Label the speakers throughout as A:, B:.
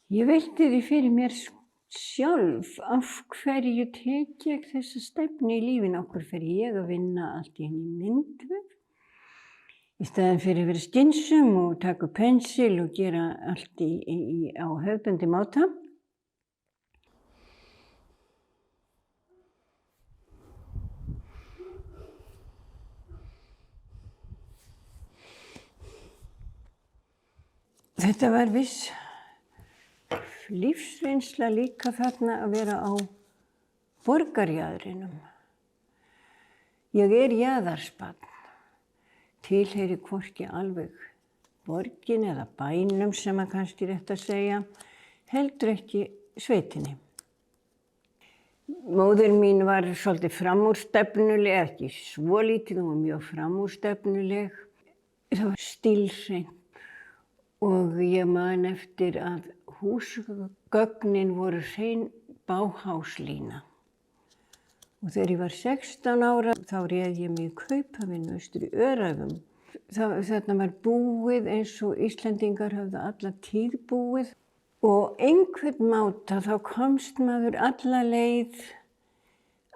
A: Ég velti því fyrir mér sjálf af hverju tek ég þessa stefnu í lífinu, af hverju fer ég að vinna allt í einu í myndvögg í staðinn fyrir að vera skynsöm og taka upp pensil og gera allt á hefðbundinn máta. Þetta var viss lífsreynsla líka þarna að vera á borgarjaðrinum. Ég er jaðarsbarn, tilheyri hvorki alveg borgin eða bænum sem að kannski rétt að segja, heldur ekki sveitinni. Móðir mín var svolítið framúrstefnuleg, ekki svo lítið, hún var mjög framúrstefnuleg. Það var stílhreint og ég man eftir að húsgögnin voru hrein Bauhauslína. Og þegar ég var 16 ára þá réð ég mig í kaupavinnu austur í Öræfum. Þarna var búið eins og Íslendingar höfðu alla tíð búið og einhvern máta þá komst maður alla leið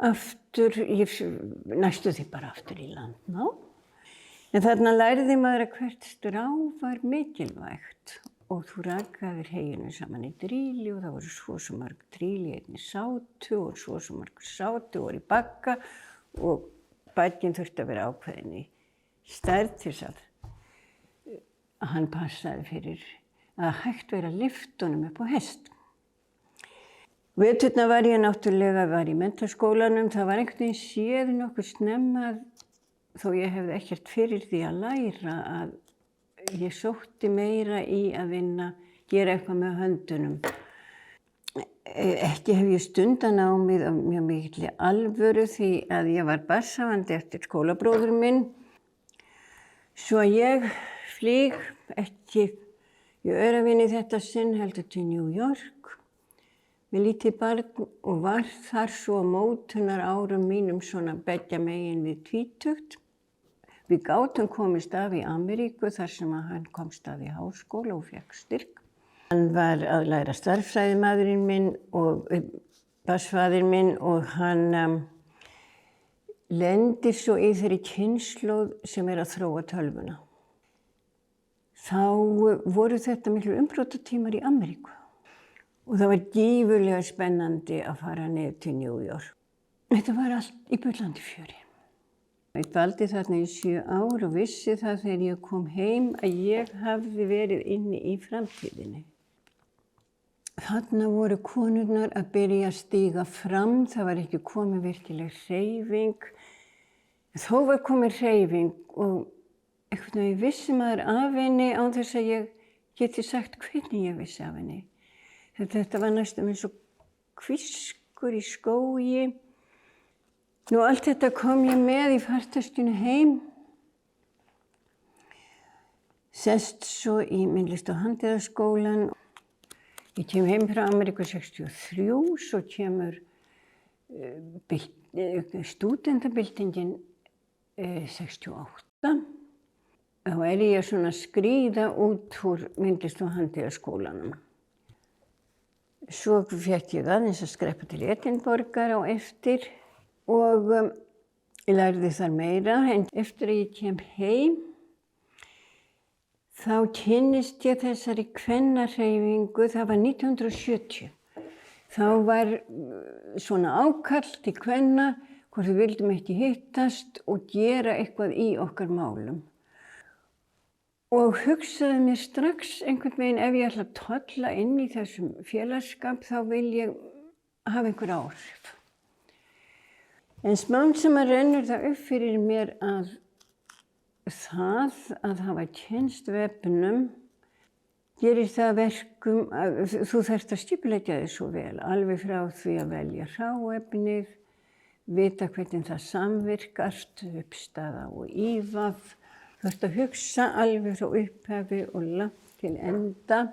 A: aftur, næstu því bara aftur í land. En þarna læriði maður að hvert strá var mikilvægt og þú rakaðir heyinu saman í drýli og það voru svo mörg drýli í einni sátu og svo mörg sátu voru í bagga og bagginn þurfti að vera ákveðin í stærð til þess að hann passaði fyrir að hægt vera að lyfta honum upp á hest. Veturna var ég náttúrulega í menntaskólanum, það var einhvern veginn séð nokkuð snemma þó ég hefði ekkert fyrir því að læra að ég sótti meira í að gera eitthvað með höndunum. Ekki hef ég stundanámið af mjög mikilli alvöru því að ég var barnshafandi eftir skólabróður minn. Svo ég flýg ekki í Öræfin í þetta sinn heldur til New York með lítið barn og var þar svo á mótunar árum mínum svona beggja megin við tvítugt. Við gátum komist af í Ameríku þar sem hann komst af í háskóla og fékk styrk. Hann var að læra stærðfræðimaðurinn minn og barnsfaðir minn og hann lendir svo í þeirri kynslóð sem að þróa tölvuna. Þá voru þetta miklu umbrotatímar í Ameríku og það var gífurlega spennandi að fara niður til New York. Þetta var allt í bullandi fjöri. Ég dvaldi þarna í 7 ár og vissi það þegar ég kom heim að ég hafði verið inni í framtíðinni. Þarna voru konurnar að byrja að stíga fram, það var ekki komið virkileg hreyfing. Þó var komið hreyfing og einhvern veginn vissi maður af henni án þess að ég geti sagt hvernig ég vissi af henni. Þetta var næstum eins og hvískur í skógi. Nú allt þetta kom ég með í farteskinu heim. Sest svo í myndlist- og handíðaskólann. Ég kem heim frá Ameríku 63, svo kemur stúdentabyltingin 68. Þá ég svona að skríða út úr myndlist- og handíðaskólanum. Svo fékk ég aðeins að skreppa til Edinborgar á eftir og ég lærði þar meira. En eftir að ég kem heim þá kynnist ég þessari kvennahreyfingu, það var 1970. Þá var svona ákall til kvenna hvort við vildum ekki hittast og gera eitthvað í okkar málum. Og hugsaði mér strax einhvern veginn ef ég ætla að tolla inn í þessum félagsskap þá vil ég hafa einhver áhrif. En smám saman rennur það upp fyrir mér að það að hafa kynnst vefnum gerir það verkum að þú þarft að skipuleggja þig svo vel, alveg frá því að velja hráefnið, vita hvernig það samvirkast, uppstaða og ívaf. Þú þarft að hugsa alveg frá upphafi og langt til enda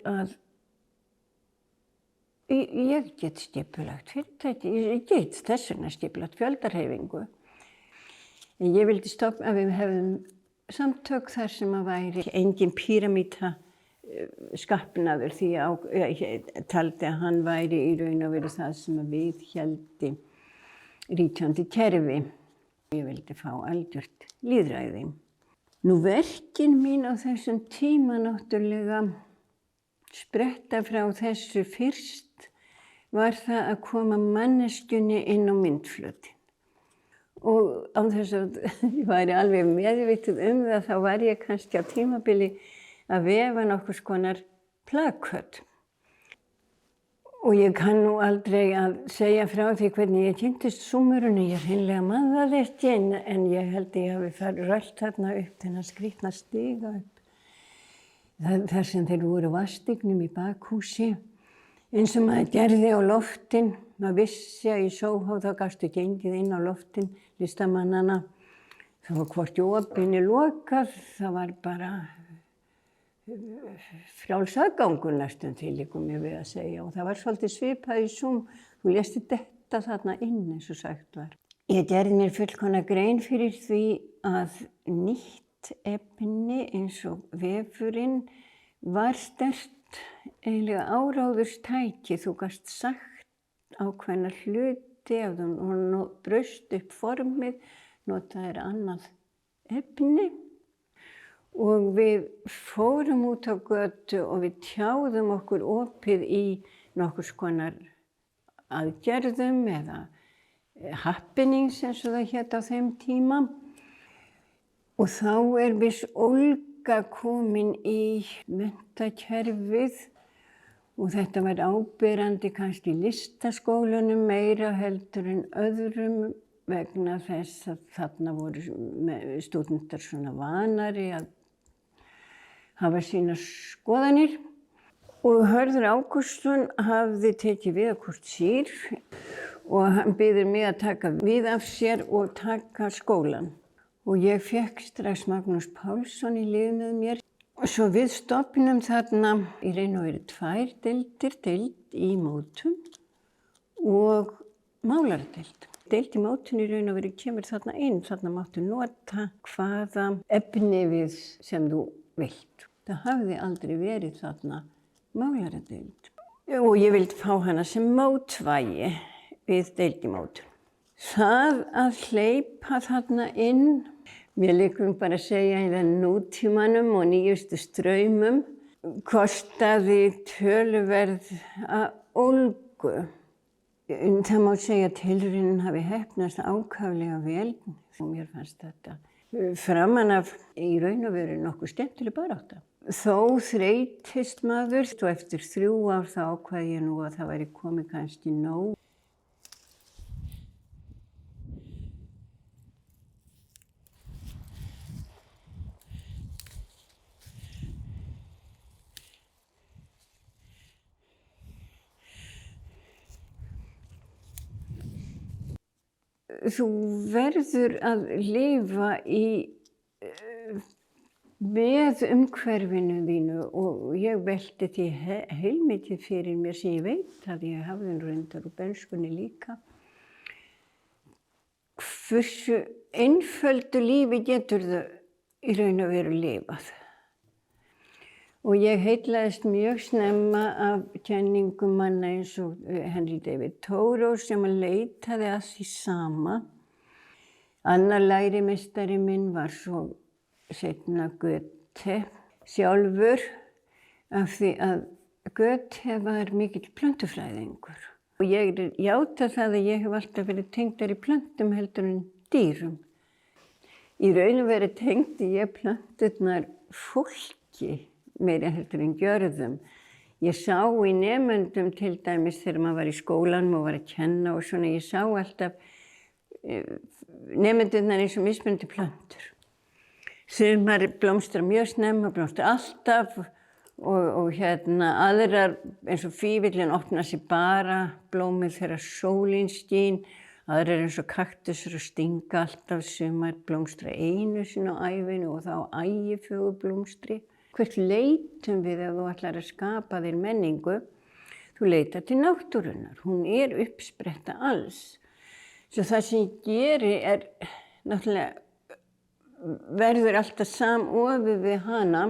A: að ég get skipulagt fyrirtæki, ég get þess vegna skipulagt fjöldahreyfingu. En ég vildi stofna að við hefðum samtök þar sem að væri engin píramíta skapnaður því ég taldi að hann væri í raun og veru það sem við héldi ríkjandi kerfi. Ég vildi fá algjört lýðræði. Nú verkin mín á þessum tíma náttúrulega spretta frá þessu fyrst var það að koma manneskjunni inn á myndflötinn. Og án þess að ég væri alveg meðvituð það, þá var ég kannski á tímabili að vefa nokkuð konar plakött. Og ég kann nú aldrei að segja frá því hvernig ég kynntist súmurunni. Ég hreinlega man það ekki, en ég held ég hafi rölt þarna upp þennan skrýtna stiga upp. Þar sem þeir voru vastignum í bakhúsi. Eins og maður gerði á loftin. Maður vissi að í Sóhó þá gastu gengið inn á loftin listamannana. Það var hvorki opinni lokað, það var bara frjálsaðgangur næstum til, liggur mér við að segja. Og það var svolítið svipað í Súm. Þú lesti þetta þarna inn eins og sagt var. Ég gerði mér fullkomna grein fyrir því að nýtt efni eins og vefurinn var sterkt eiginlega áráðurstæki. Þú gast sagt ákveðna hluti ef þú braust upp formið, notaðir annað efni. Og við fórum út á götu og við tjáðum okkur opið í nokkurs konar aðgerðum eða happenings eins og það hét á þeim tíma. Og þá viss ólga komin í menntakerfið og þetta var áberandi kannski í listaskólanum meira heldur en öðrum vegna þess að þarna voru stúdentar svona vanari að hafa sínar skoðanir. Og Hörður Ágústsson hafði tekið við Kurt Sýr og hann biður mig að taka við af sér og taka skólan. Og ég fekk strax Magnús Pálsson í lið með mér. Og svo við stofnum þarna í raun og veru 2 deildir, deild í mótun og málaradeild. Deild í mótun í raun og veru kemur þarna inn, þarna máttu nota hvaða efni við sem þú vilt. Það hafði aldrei verið þarna málaradeild. Og ég vildi fá hana sem mótvægi við deild í mótun. Það að hleypa þarna inn, mér liggur bara að segja í nútímanum og nýjustu straumum, kostaði töluverð ólgu. Það má segja að tilraunin hafi heppnast ákaflega vel og mér fannst þetta framan af í raun og veru nokkuð skemmtileg barátta. Þó þreytist maður og eftir 3 ár þá ákvað ég nú að það væri komið kannski nóg. Þú verður að lifa með umhverfinu þínu og ég velti því heilmikið fyrir mér sem ég veit að ég hafði reyndar úr bernskunni líka. Hversu einföldu lífi getur það í raun og veru lifað? Og ég heillaðist mjög snemma af kenningum manna eins og Henry David Thoreau sem leitaði að því sama. Annar lærimeistari minn var svo seinna Goethe sjálfur af því að Goethe var mikill plöntufræðingur. Og ég játa það að ég hef alltaf verið tengdari plöntum heldur en dýrum. Í raun og veru tengdi ég plönturnar fólki meira heldur en gjörðum. Ég sá í nemendum til dæmis þegar maður var í skólanum og var að kenna og svona, ég sá alltaf nemendurnar eins og mismunandi plöntur. Sumar blómstra mjög snemma, blómstra alltaf og aðrar eins og fífillinn opna sig bara blómið þegar sólin skín, aðrar eins og kaktusur og stinga alltaf, sumar blómstra einu sinni á ævinu og þá ægifögur blómstri. Hvert leitum við ef þú ætlar að skapa þér menningu? Þú leitar til náttúrunnar, hún uppspretta alls. Svo það sem ég geri náttúrulega verður alltaf samofið við hana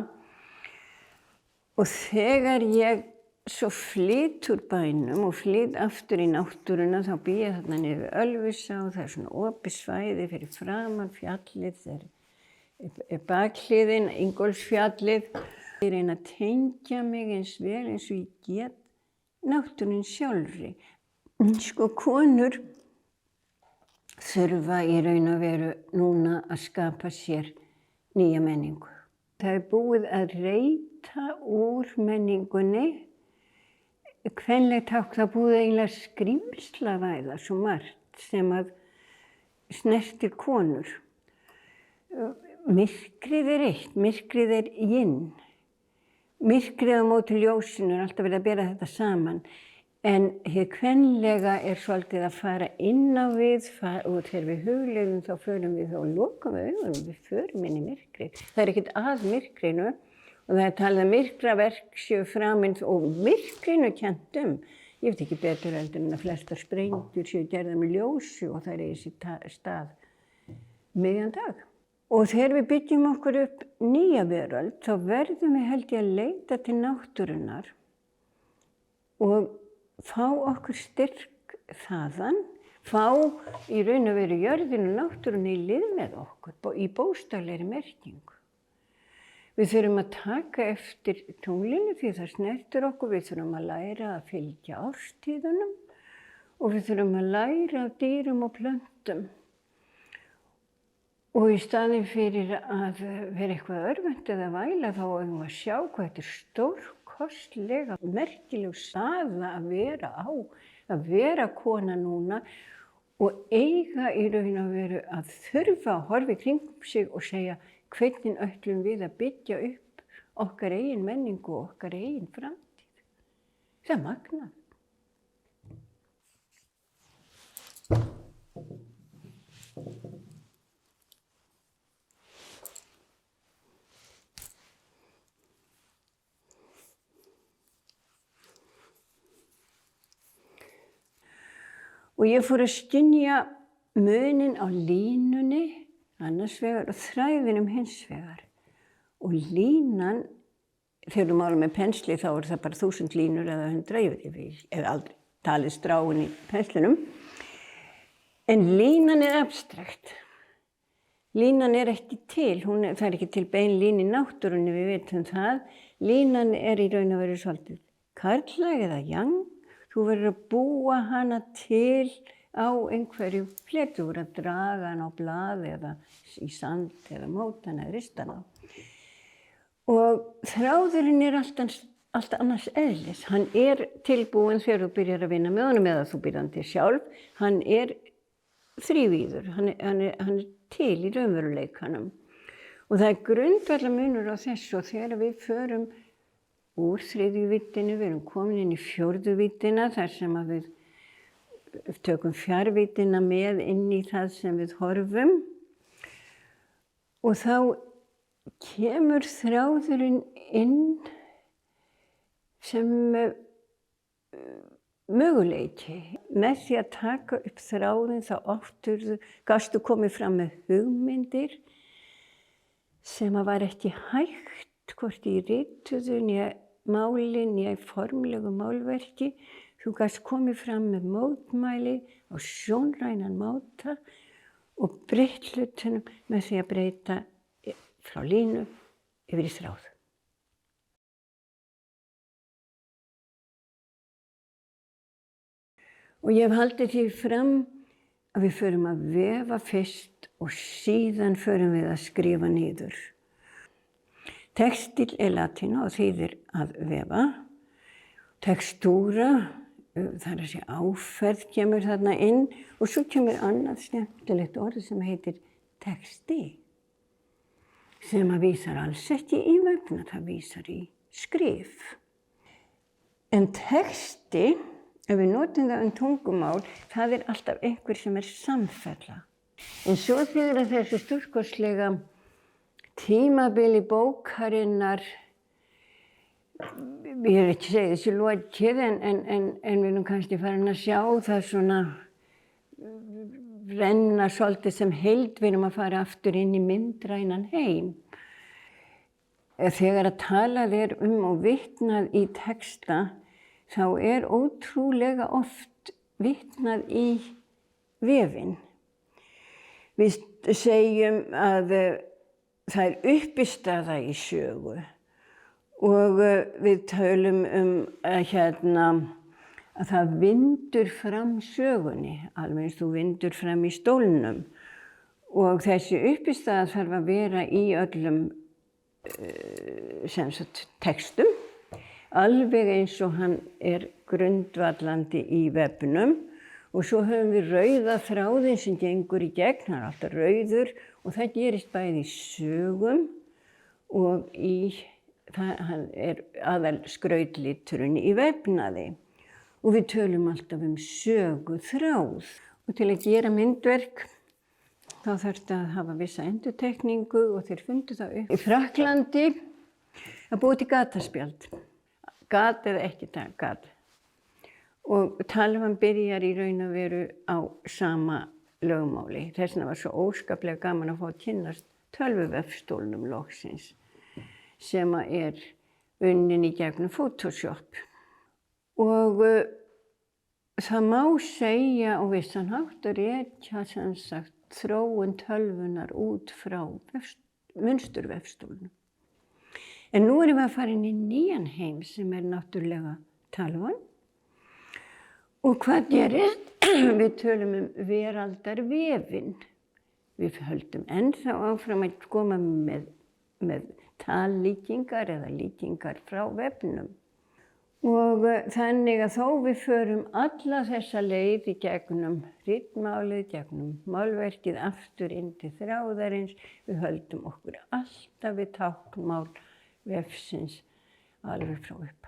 A: Og þegar ég svo flyt úr bænum og flyt aftur í náttúruna þá bý ég þarna niður við Ölfusá, það er svona opið svæði fyrir framan fjallið, það er bakliðin, Ingólfsfjallið. Ég reyna að tengja mig eins vel eins og ég get náttúrunni sjálfri. Sko konur þurfa í raun og veru núna að skapa sér nýja menningu. Það er búið að reyta úr menningunni, kvenlegt tákn, það búið eiginlega skrímslavæða svo margt sem að snertir konur. Myrkrið er eitt, myrkrið er yin. Myrkrið á móti ljósinu er alltaf verið að bera þetta saman. En hið kvenlega er svolítið að fara inn á við og þegar við hugleiðum þá förum við og lokum við augunum, við förum inn í myrkrið. Það er ekkert að myrkrinu og það er talað að myrkraverk séu framinn og myrkrinu kennt um. Ég veit ekki betur heldur en að flestar sprengjur séu gerðar með ljósu og það er í þessi stað miðjan dag. Og þegar við byggjum okkur upp nýja veröld þá verðum við held ég að leita til náttúrunnar og fá okkur styrk þaðan, fá í raun og veru jörðinu og náttúrunni í lið með okkur í bókstaflegri merkingu. Við þurfum að taka eftir tunglinu því það snertir okkur, við þurfum að læra að fylgja árstíðunum og við þurfum að læra af dýrum og plöntum. Og í staðinn fyrir að vera eitthvað örvend eða væla þá eigum við að sjá hvað þetta er stórkostlega merkileg staða að vera á, að vera kona núna og eiga í raun og veru að þurfa að horfa í kringum sig og segja hvernig ætlum við að byggja upp okkar eigin menningu og okkar eigin framtíð. Það er magnað. Og ég fór að skynja muninn á línunni annars vegar og þræðinum hins vegar. Og línan, þegar þú málar með pensli þá er það bara 1000 línur eða 100, ég hef aldrei talið stráin í penslinum. En línan er abstrakt. Línan er ekki til, það er ekki til bein lín í náttúrunni, við vitum það. Línan er í raun og veru svolítið karllæg eða yang. Þú verður að búa hana til á einhverju fleti, þú verður að draga hana á blað eða í sand eða móta hana eða rista hana. Og þráðurinn er allt annars eðlis. Hann er tilbúinn þegar þú byrjar að vinna með honum eða þú byrjar hann til sjálf. Hann er þrívíður, hann er til í raunveruleikanum. Og það er grundvallarmunur á þessu og þegar við förum úr 3. víddinni, við erum komin inn í 4. víddina þar sem að við tökum fjarvíddina með inn í það sem við horfum og þá kemur þráðurinn inn sem möguleiki. Með því að taka upp þráðinn þá gastu komið fram með hugmyndir sem að var ekki hægt hvort í rituðu, né máli, né formlegu málverki. Þú gast komið fram með mótmæli á sjónrænan máta og breytt hlutunum með því að breyta frá línu yfir í þráð. Og ég hef haldið því fram að við förum að vefa fyrst og síðan förum við að skrifa niður. Textíll er latína og þýðir að vefa. Textúra, það er að segja áferð, kemur þarna inn og svo kemur annað skemmtilegt orð sem heitir texti. Sem að vísar alls ekki í vefna, það vísar í skrif. En texti, ef við notum það tungumál, það er alltaf einhver sem er samfella. En svo þegar þessu stórkostlega tímabili bókarinnar, ég er ekki að segja þessu lokið, en við erum kannski farin að sjá það svona renna svolítið sem heild, við erum að fara aftur inn í myndrænan heim. þegar að talað og vitnað í texta, þá ótrúlega oft vitnað í vefinn. Við segjum að það uppistaða í sögu og við tölum að það vindur fram sögunni, alveg eins og vindur fram í stólnum. Og þessi uppistaða þarf að vera í öllum textum, alveg eins og hann grundvallandi í vefnum. Og svo höfum við rauða þráðinn sem gengur í gegn, hann alltaf rauður og það gerist bæði í sögum og hann aðal skrautliturinn í vefnaði. Og við tölum alltaf söguþráð. Og til að gera myndverk þá þurfti að hafa vissa endurtekningu og þeir fundu það upp. Í Frakklandi að búa til gataspjald. Gat eða ekki gat. Og tölvan byrjar í raun og veru á sama lögmáli. Þess vegna var svo óskaplega gaman að fá að kynnast tölvuvefstólnum loksins sem unnin í gegnum Photoshop. Og það má segja á vissan hátt að rekja sem sagt þróun tölvunar út frá munsturvefstólnum. En nú erum við að fara inn í nýjan heim sem náttúrulega tölvan. Og hvað gerist? Við tölum veraldarvefinn. Við höldum ennþá áfram að koma með tallíkingar eða líkingar frá vefnum. Og þannig að þó við förum alla þessa leið í gegnum ritmálið, gegnum málverkið aftur inn til þráðarins, við höldum okkur alltaf við táknmál vefsins alveg frá upp.